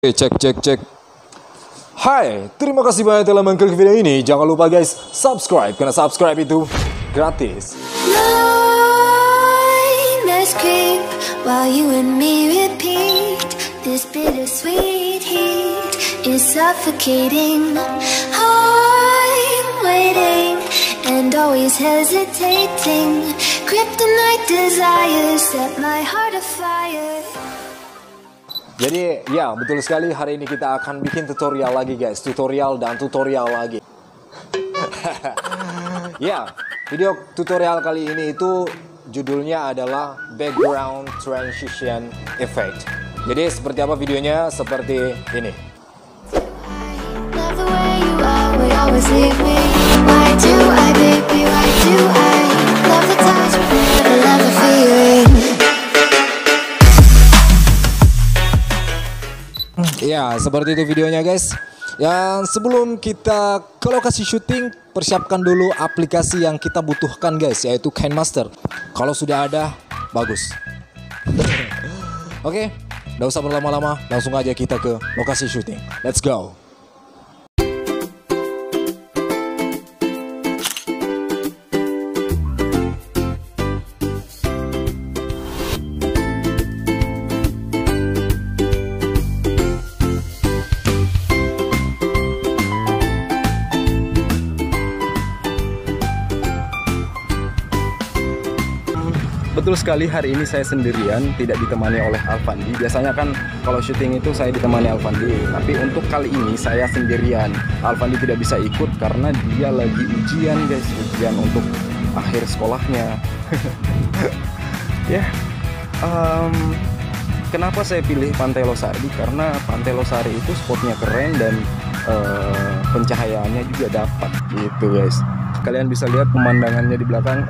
Oke, cek. Hai, terima kasih banyak telah mengklik video ini. Jangan lupa guys, subscribe, karena subscribe itu gratis. While you and me repeat, this bittersweet heat is suffocating. I'm waiting and always hesitating. Kryptonite desires set my heart afire. Jadi ya betul sekali, hari ini kita akan bikin tutorial lagi guys. Tutorial lagi. Ya, video tutorial kali ini itu judulnya adalah background transition effect. Jadi seperti apa videonya? Seperti ini. Ya, seperti itu videonya guys. Yang sebelum kita ke lokasi syuting, persiapkan dulu aplikasi yang kita butuhkan guys, yaitu kinemaster. Kalau sudah ada, bagus. Oke, nggak usah berlama-lama, langsung aja kita ke lokasi syuting. Let's go. Betul sekali, hari ini saya sendirian, tidak ditemani oleh Alfandi. Biasanya kan kalau syuting itu saya ditemani Alfandi, tapi untuk kali ini saya sendirian. Alfandi tidak bisa ikut karena dia lagi ujian guys, ujian untuk akhir sekolahnya. Ya, kenapa saya pilih Pantai Losari? Karena Pantai Losari itu spotnya keren dan pencahayaannya juga dapat gitu guys. Kalian bisa lihat pemandangannya di belakang.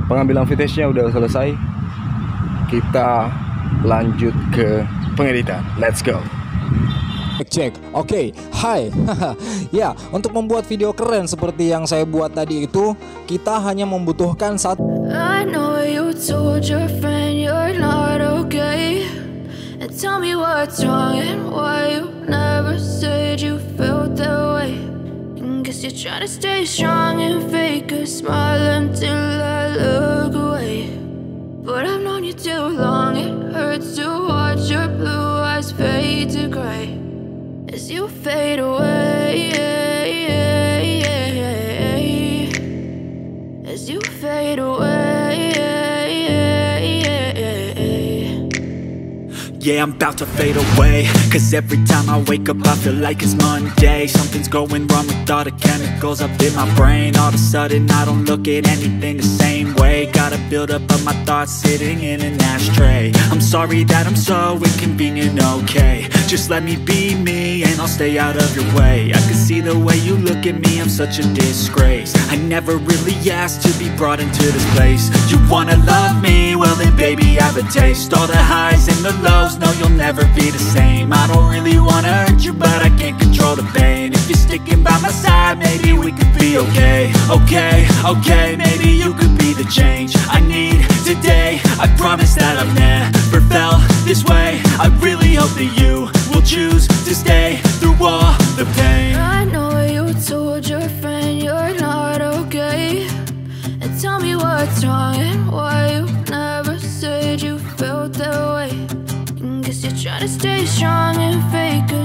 Pengambilan footage-nya udah selesai. Kita lanjut ke pengeditan. Let's go. Cek. Oke. Hai. Ya, untuk membuat video keren seperti yang saya buat tadi itu, kita hanya membutuhkan satu. I know you told your friend you're not okay. And tell me what's wrong and why you never said you felt that way. Guess you're trying to stay strong and fake a smile until I look away. But I've known you too long, it hurts to watch your blue eyes fade to gray as you fade away, as you fade away. Yeah, I'm about to fade away, cause every time I wake up I feel like it's Monday. Something's going wrong with all the chemicals up in my brain. All of a sudden I don't look at anything the same way. Got a build up of my thoughts sitting in an ashtray. I'm sorry that I'm so inconvenient, okay. Just let me be me and I'll stay out of your way. I can see the way you look at me, I'm such a disgrace. I never really asked to be brought into this place. You wanna love me? Well then baby I have a taste. All the highs and the lows, no, you'll never be the same. I don't really wanna hurt you, but I can't control the pain. If you're sticking by my side, maybe we could be okay. Okay, maybe you could be the change I need today. I promise that I've never felt this way. I really hope that you will choose to stay through all the pain. I know you told your friend you're not okay. And tell me what's wrong and why you never said you felt that way. Guess you're trying to stay strong and fake a